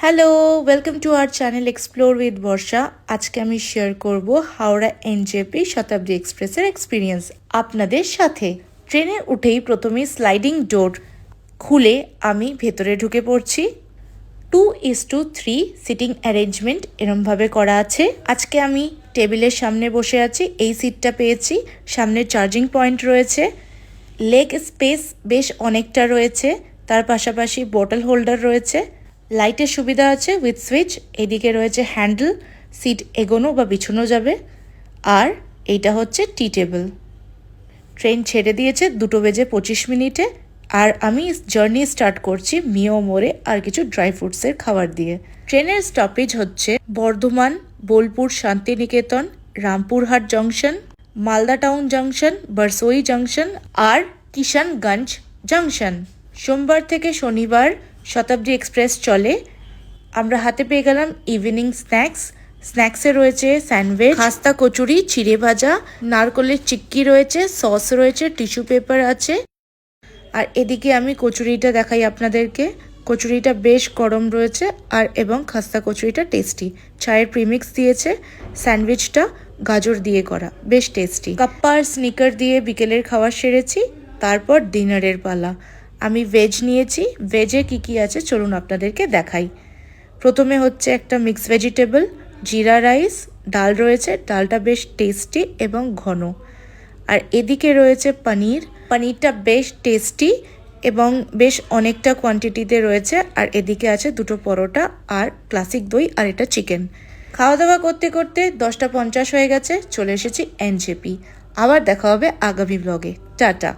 Hello, welcome to our channel explore with Barsha. আজকে আমি share করব হাওড়া এনজেপি শতাব্দী এক্সপ্রেসের এক্সপিরিয়েন্স আপনাদের সাথে। ট্রেনে উঠেই প্রথমেই স্লাইডিং ডোর খুলে আমি ভেতরে ঢুকে পড়ছি। 2:3 সিটিং অ্যারেঞ্জমেন্ট এরমভাবে করা আছে। আজকে আমি টেবিলের সামনে বসে আছি, এই সিটটা পেয়েছি। সামনে চার্জিং পয়েন্ট রয়েছে, লেগ স্পেস বেশ অনেকটা রয়েছে, তার পাশাপাশি বোতল হোল্ডার রয়েছে, লাইটের সুবিধা আছে উইথ সুইচ। এদিকে রয়েছে হ্যান্ডেল, সিট এগোনো বা বিছানো যাবে। আর এইটা হচ্ছে টি টেবিল। ট্রেন ছেড়ে দিয়েছে 2:25 আর আমি জার্নি স্টার্ট করছি মিও মোড়ে আর কিছু ড্রাই ফ্রুটসের খাবার দিয়ে। ট্রেনের স্টপেজ হচ্ছে Bardhaman, Bolpur Santiniketan, Rampurhat junction, Malda town junction, Barsoi junction আর কিষানগঞ্জ জংশন। সোমবার থেকে শনিবার শতাব্দী এক্সপ্রেস চলে। আমরা হাতে পেয়ে গেলাম ইভিনিং স্ন্যাক্সে রয়েছে স্যান্ডউইচ, খাস্তা কচুরি, চিড়ে ভাজা, নারকলের চিক্কি রয়েছে, সস রয়েছে, টিস্যু পেপার আছে। আর এদিকে আমি কচুরিটা দেখাই আপনাদেরকে। কচুরিটা বেশ গরম রয়েছে আর এবং খাস্তা কচুরিটা টেস্টি। চায়ের প্রিমিক্স দিয়েছে, স্যান্ডউইচটা গাজর দিয়ে করা, বেশ টেস্টি। কাপ্পা আর স্নিকার দিয়ে বিকেলের খাওয়া সেরেছি। তারপর ডিনারের পালা। আমি ভেজ নিয়েছি। ভেজে কি আছে চলুন আপনাদেরকে দেখাই। প্রথমে হচ্ছে একটা মিক্স ভেজিটেবল, জিরা রাইস, ডাল রয়েছে, ডালটা বেশ টেস্টি এবং ঘন। আর এদিকে রয়েছে পনিরটা বেশ টেস্টি এবং বেশ অনেকটা কোয়ান্টিটিতে রয়েছে। আর এদিকে আছে দুটো পরোটা আর ক্লাসিক দই আর এটা চিকেন। খাওয়া দাওয়া করতে করতে 10:50 হয়ে গেছে। চলে এসেছি এনজেপি। আবার দেখা হবে আগামী ব্লগে। টাটা।